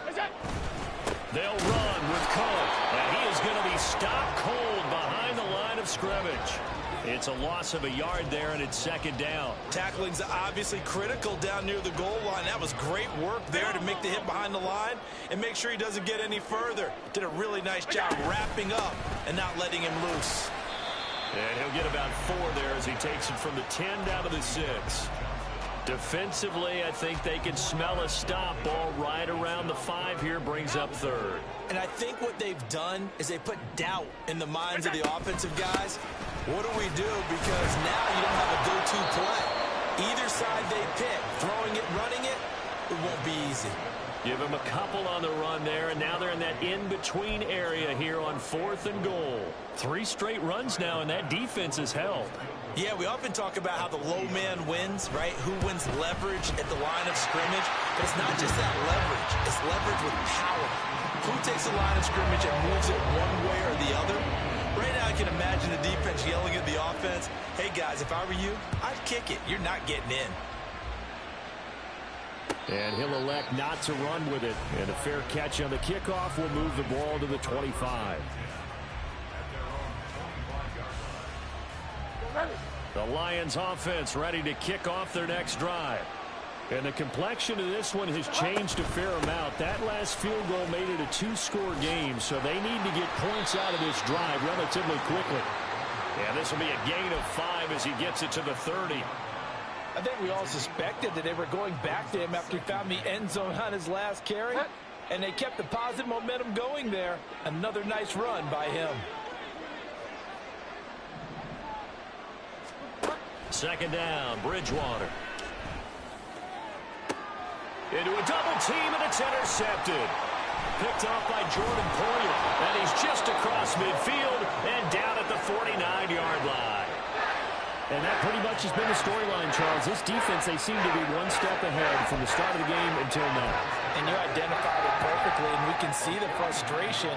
S4: They'll run with Cook, and he is going to be stopped cold behind the line of scrimmage. It's a loss of a yard there, and it's 2nd down.
S5: Tackling's obviously critical down near the goal line. That was great work there to make the hit behind the line and make sure he doesn't get any further. Did a really nice job wrapping up and not letting him loose.
S4: And he'll get about 4 there as he takes it from the 10 down to the 6. Defensively, I think they can smell a stop. Ball right around the 5 here, brings up third.
S5: And I think what they've done is they put doubt in the minds of the offensive guys. What do we do? Because now you don't have a go-to play. Either side they pick, throwing it, running it, it won't be easy.
S4: Give them a couple on the run there, and now they're in that in-between area here on 4th and goal. 3 straight runs now, and that defense is held.
S5: Yeah, we often talk about how the low man wins, right? Who wins leverage at the line of scrimmage? But it's not just that leverage. It's leverage with power. Who takes the line of scrimmage and moves it one way or the other? Right now I can imagine the defense yelling at the offense, hey, guys, if I were you, I'd kick it. You're not getting in.
S4: And he'll elect not to run with it. And a fair catch on the kickoff will move the ball to the 25. The Lions offense ready to kick off their next drive. And the complexion of this one has changed a fair amount. That last field goal made it a 2-score game, so they need to get points out of this drive relatively quickly. And this will be a gain of 5 as he gets it to the 30.
S7: I think we all suspected that they were going back to him after he found the end zone on his last carry, and they kept the positive momentum going there. Another nice run by him.
S4: Second down, Bridgewater. Into a double team, and it's intercepted. Picked off by Jordan Poyer, and he's just across midfield and down at the 49-yard line. And that pretty much has been the storyline, Charles. This defense, they seem to be one step ahead from the start of the game until now.
S7: And you identified it perfectly, and we can see the frustration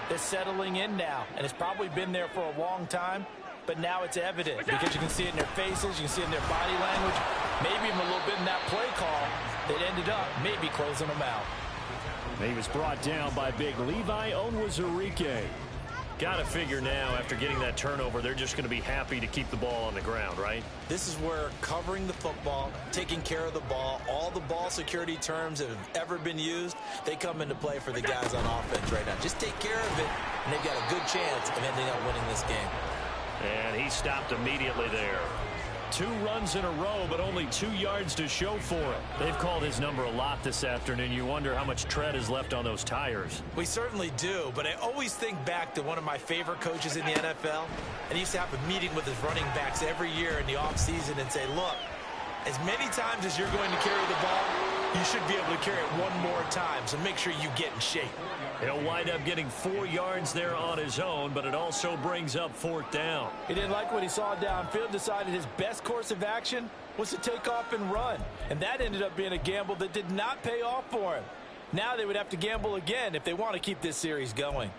S7: that's settling in now. And it's probably been there for a long time, but now it's evident because you can see it in their faces, you can see it in their body language, maybe even a little bit in that play call that ended up maybe closing them out.
S4: He was brought down by big Levi Onwuzurike. Got to figure now, after getting that turnover, they're just going to be happy to keep the ball on the ground, right?
S5: This is where covering the football, taking care of the ball, all the ball security terms that have ever been used, they come into play for the guys on offense right now. Just take care of it, and they've got a good chance of ending up winning this game.
S4: And he stopped immediately there. 2 runs in a row, but only 2 yards to show for it. They've called his number a lot this afternoon. You wonder how much tread is left on those tires.
S5: We certainly do, but I always think back to one of my favorite coaches in the NFL, and he used to have a meeting with his running backs every year in the offseason and say, look, as many times as you're going to carry the ball, you should be able to carry it one more time, so make sure you get in shape.
S4: He'll wind up getting 4 yards there on his own, but it also brings up 4th down.
S7: He didn't like what he saw downfield, decided his best course of action was to take off and run. And that ended up being a gamble that did not pay off for him. Now they would have to gamble again if they want to keep this series going.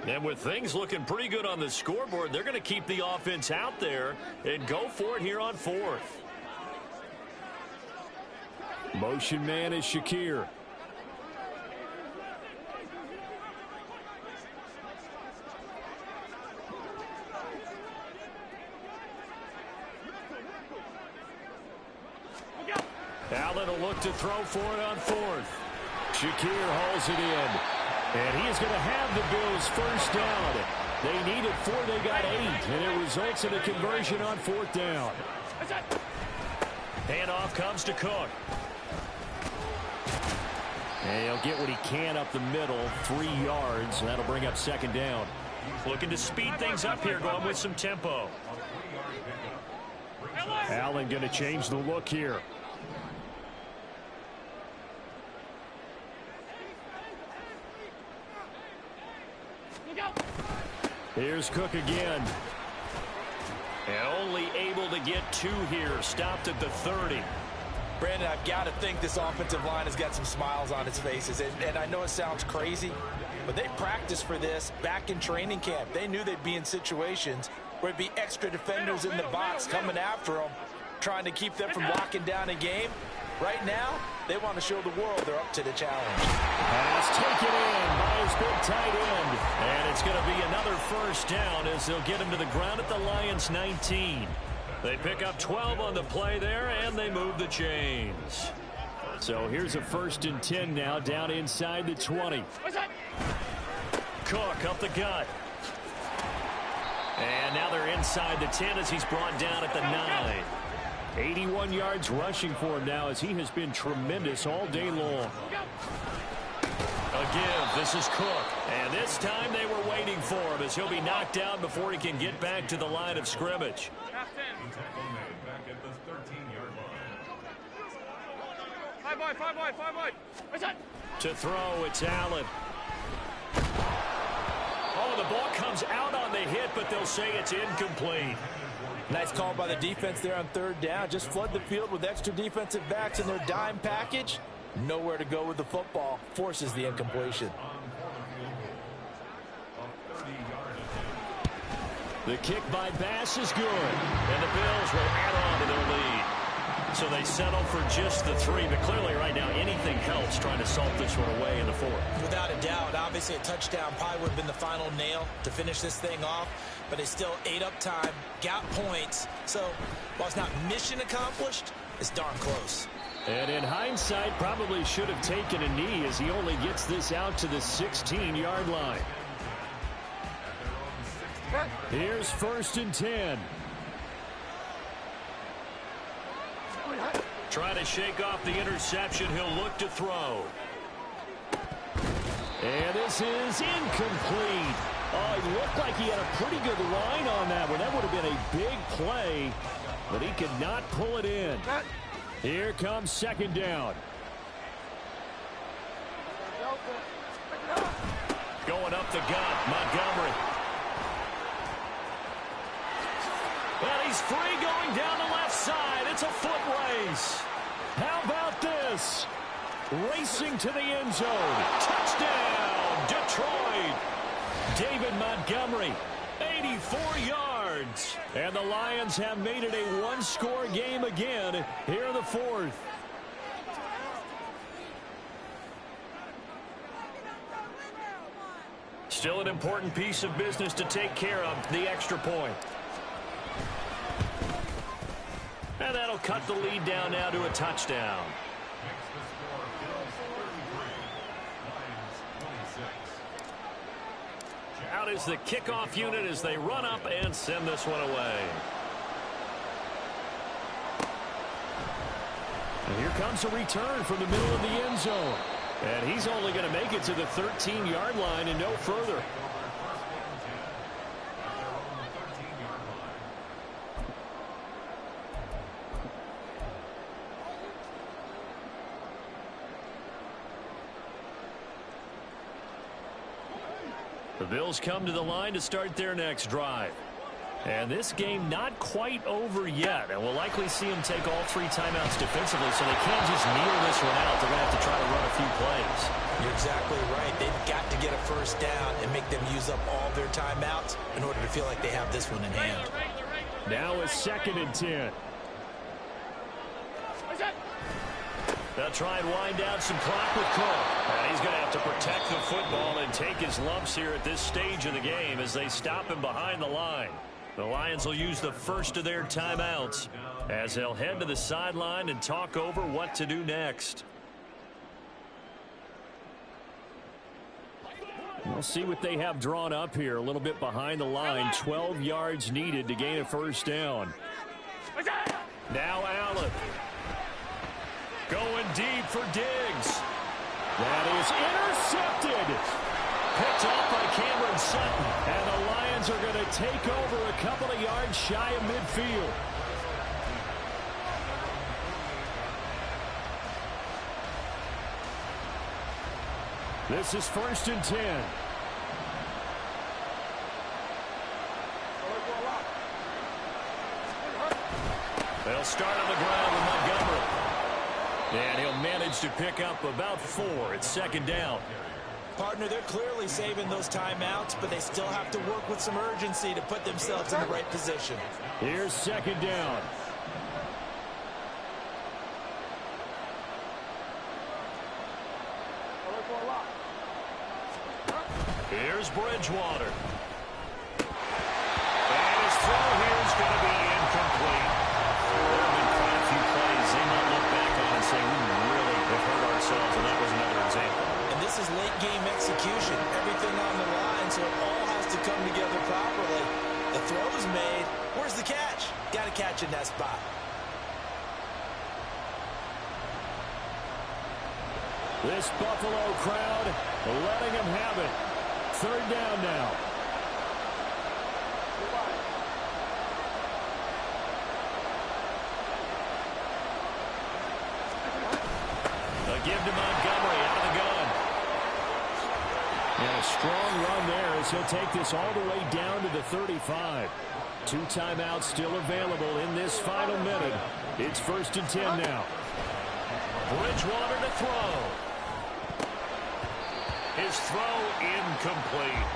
S4: And with things looking pretty good on the scoreboard, they're going to keep the offense out there and go for it here on 4th. Motion man is Shakir. Allen will look to throw for it on 4th. Shakir hauls it in. And he is going to have the Bills first down. They needed 4, they got 8. And it results in a conversion on 4th down. Handoff comes to Cook. And he'll get what he can up the middle, 3 yards. That'll bring up 2nd down. Looking to speed things up here, going with some tempo. Allen going to change the look here. Here's Cook again. And only able to get 2 here. Stopped at the 30.
S7: Brandon, I've got to think this offensive line has got some smiles on its faces. And I know it sounds crazy, but they practiced for this back in training camp. They knew they'd be in situations where it'd be extra defenders in the box coming after them, trying to keep them from locking down a game. Right now, they want to show the world they're up to the challenge.
S4: Pass taken in by his big tight end. And it's going to be another first down as they'll get him to the ground at the Lions' 19. They pick up 12 on the play there, and they move the chains. So here's a 1st and 10 now, down inside the 20. Cook up the gut. And now they're inside the 10 as he's brought down at the 9. 81 yards rushing for him now as he has been tremendous all day long. A give. This is Cook. And this time they were waiting for him as he'll be knocked down before he can get back to the line of scrimmage. To throw, it's Allen. Oh, the ball comes out on the hit, but they'll say it's incomplete.
S5: Nice call by the defense there on third down. Just flood the field with extra defensive backs in their dime package. Nowhere to go with the football. Forces the incompletion.
S4: The kick by Bass is good. And the Bills will add on to their lead. So they settle for just the 3. But clearly right now anything helps trying to salt this one away in the 4th.
S7: Without a doubt, obviously a touchdown probably would have been the final nail to finish this thing off. But they still ate up time, got points. So while it's not mission accomplished, it's darn close.
S4: And in hindsight, probably should have taken a knee as he only gets this out to the 16-yard line. Here's 1st and 10. Trying to shake off the interception. He'll look to throw. And this is incomplete. Oh, it looked like he had a pretty good line on that one. That would have been a big play, but he could not pull it in. Here comes 2nd down. Going up the gut, Montgomery. Well, he's free going down the left side. It's a foot race. How about this? Racing to the end zone. Touchdown, Detroit. David Montgomery, 84 yards. And the Lions have made it a one-score game again here in the 4th. Still an important piece of business to take care of, the extra point. And that'll cut the lead down now to a touchdown. Out is the kickoff unit as they run up and send this one away. And here comes a return from the middle of the end zone. And he's only going to make it to the 13-yard line and no further. The Bills come to the line to start their next drive. And this game not quite over yet. And we'll likely see them take all 3 timeouts defensively, so they can't just kneel this one out. They're going to have to try to run a few plays.
S7: You're exactly right. They've got to get a first down and make them use up all their timeouts in order to feel like they have this one in hand.
S4: Now it's 2nd and 10. They'll try and wind down some clock with Cook. And he's going to have to protect the football and take his lumps here at this stage of the game as they stop him behind the line. The Lions will use the first of their timeouts as they'll head to the sideline and talk over what to do next. We'll see what they have drawn up here a little bit behind the line. 12 yards needed to gain a first down. Now Allen. Going deep for Diggs. That is intercepted. Picked off by Cameron Sutton. And the Lions are going to take over a couple of yards shy of midfield. This is 1st and 10. They'll start on the ground with Montgomery. And he'll manage to pick up about 4. It's 2nd down.
S7: Partner, they're clearly saving those timeouts, but they still have to work with some urgency to put themselves in the right position.
S4: Here's 2nd down. Here's Bridgewater. And his throw here is going to be incomplete. There have been quite a few plays they might look back on and say, we really have hurt ourselves, and that was another example.
S7: And this is late game execution. Everything on the line, so it all has to come together properly. The throw is made. Where's the catch? Got to catch in that spot.
S4: This Buffalo crowd letting them have it. Third down now. A give to Montgomery out of the gun. And a strong run there as he'll take this all the way down to the 35. 2 timeouts still available in this final minute. It's 1st and 10 now. Bridgewater to throw. His throw incomplete.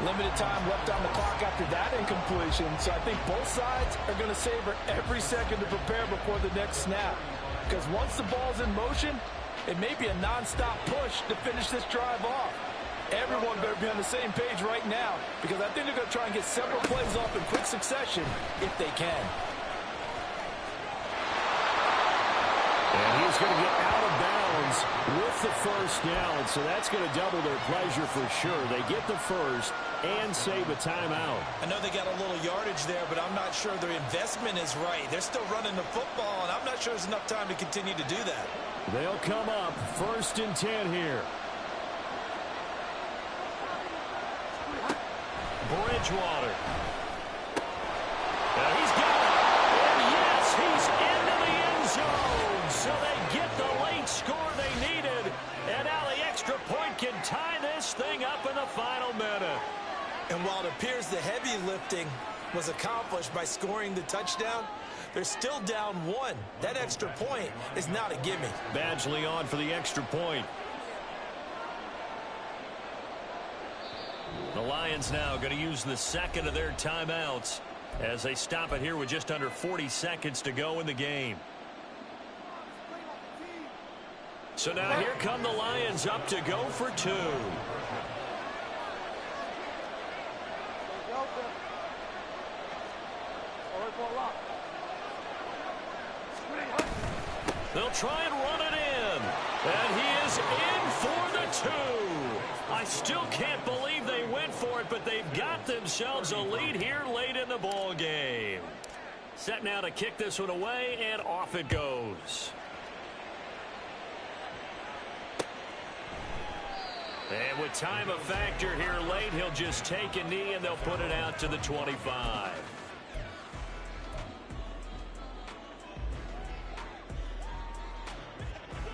S5: Limited time left on the clock after that incompletion, so I think both sides are going to savor every second to prepare before the next snap. Because once the ball's in motion, it may be a non-stop push to finish this drive off. Everyone better be on the same page right now, because I think they're going to try and get several plays off in quick succession if they can.
S4: And he's going to get out of bounds with the first down, so that's going to double their pleasure for sure. They get the first and save a timeout.
S7: I know they got a little yardage there, but I'm not sure their investment is right. They're still running the football, and I'm not sure there's enough time to continue to do that.
S4: They'll come up 1st and 10 here. Bridgewater. He's got it. And yes, he's into the end zone. So they get the late score they needed. And now the extra point can tie this thing up in the final minute.
S7: And while it appears the heavy lifting was accomplished by scoring the touchdown, they're still down 1. That extra point is not a gimme.
S4: Badgley on for the extra point. The Lions now going to use the second of their timeouts as they stop it here with just under 40 seconds to go in the game. So now here come the Lions up to go for 2. They'll try and run it in. And he is in for the 2. I still can't believe they went for it, but they've got themselves a lead here late in the ball game. Set now to kick this one away, and off it goes. And with time a factor here late, he'll just take a knee, and they'll put it out to the 25.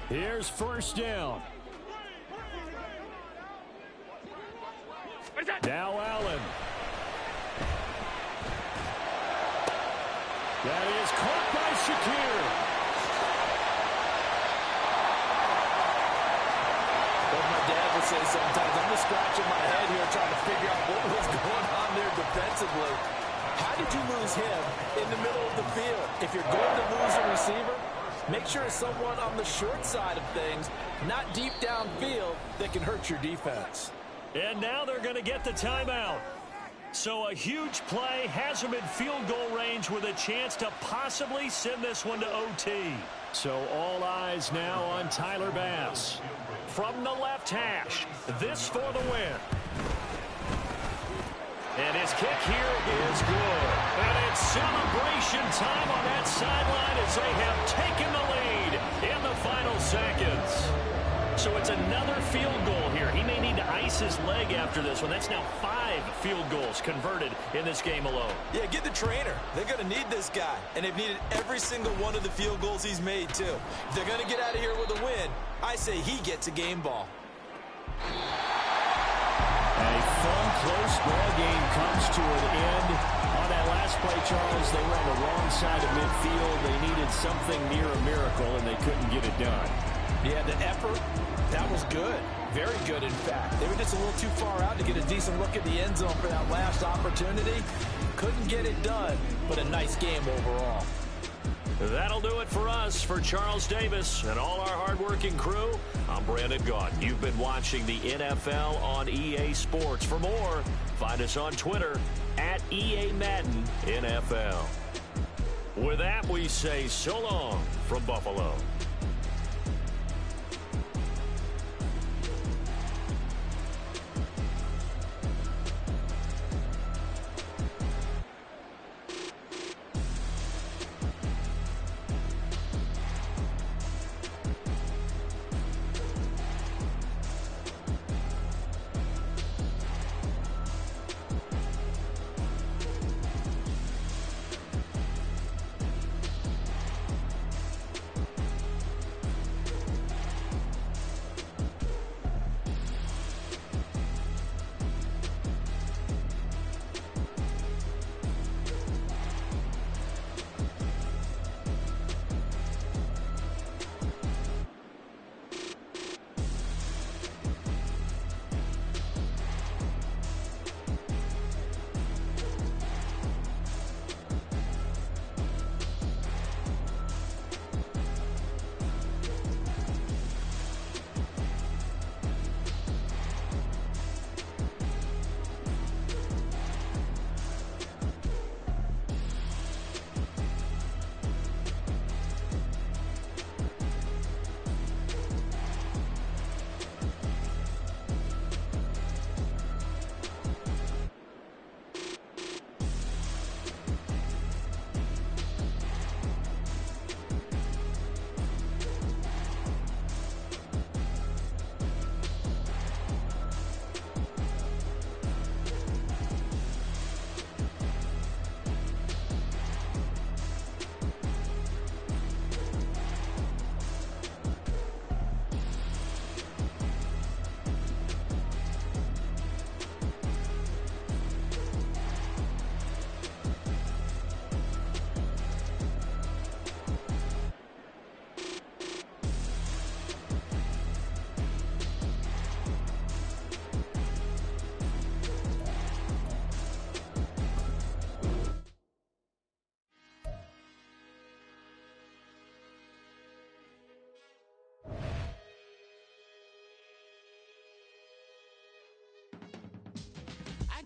S4: Here's 1st down. Now Allen. That is caught by Shakir.
S5: What my dad would say sometimes, I'm just scratching my head here trying to figure out what was going on there defensively. How did you lose him in the middle of the field? If you're going to lose a receiver, make sure it's someone on the short side of things, not deep downfield, that can hurt your defense.
S4: And now they're going to get the timeout. So a huge play has them in field goal range with a chance to possibly send this one to OT. So all eyes now on Tyler Bass. From the left hash, this for the win. And his kick here is good. And it's celebration time on that sideline as they have taken the lead in the final seconds. So it's another field goal here. He may need to ice his leg after this one. That's now 5 field goals converted in this game alone.
S7: Yeah, get the trainer. They're going to need this guy. And they've needed every single one of the field goals he's made, too. If they're going to get out of here with a win, I say he gets a game ball.
S4: A fun, close ball game comes to an end. On that last play, Charles, they were on the wrong side of midfield. They needed something near a miracle, and they couldn't get it done.
S5: Yeah, the effort, that was good. Very good, in fact. They were just a little too far out to get a decent look at the end zone for that last opportunity. Couldn't get it done, but a nice game overall.
S4: That'll do it for us. For Charles Davis and all our hardworking crew, I'm Brandon Gaudin. You've been watching the NFL on EA Sports. For more, find us on Twitter at EA Madden NFL. With that, we say so long from Buffalo.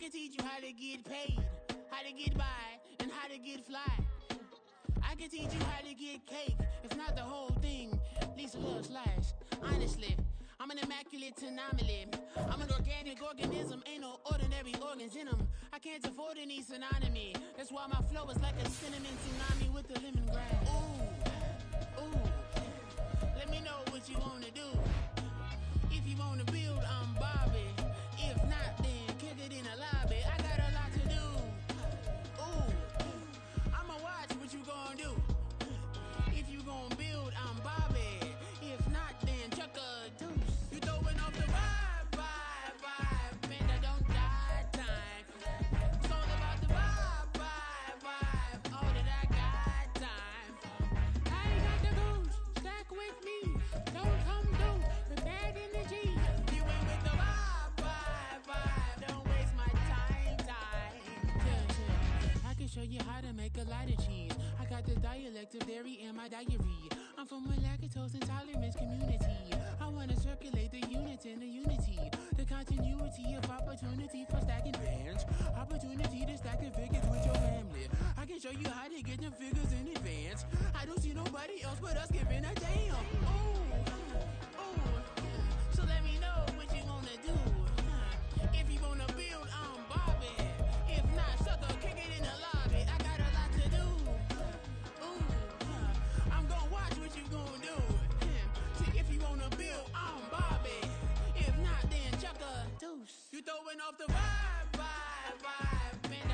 S2: can teach you how to get paid, how to get by, and how to get fly. I can teach you how to get cake, if not the whole thing, at least a little slice. Honestly, I'm an immaculate anomaly. I'm an organic organism, ain't no ordinary organs in them. I can't afford any synonymy. That's why my flow is like a cinnamon tsunami with the lemongrass. Ooh, ooh. Let me know what you wanna do. If you wanna build, I'm Bobby. If not, then kick it in the lobby. I got a lot to do. Ooh, I'ma watch what you gonna do. If you gonna build, I'm Bobby. If not, then chuck a deuce. You throwing off the vibe, man, I don't die time. It's all about the vibe, all that I got time. I ain't got the goose, stack with me. Don't come through with bad energy. You ain't with the vibe, don't waste my time. Yeah. I can show you how to make a lot of cheese. I got the dialect of dairy in my diary. I'm from a lactose intolerance community. I wanna circulate the units in the unity. The continuity of opportunity for stacking bands. Opportunity to stack the figures with your family. I can show you how to get them figures in advance. I don't see nobody else but us giving a damn. Ooh. So let me know what you wanna do. If you wanna build, I'm Bobby. If not, sucker, kick it in the lobby. I got a lot to do. I'm gonna watch what you gonna do. See, if you wanna build, I'm Bobby. If not, then chuck a deuce. You throwing off the vibe, man,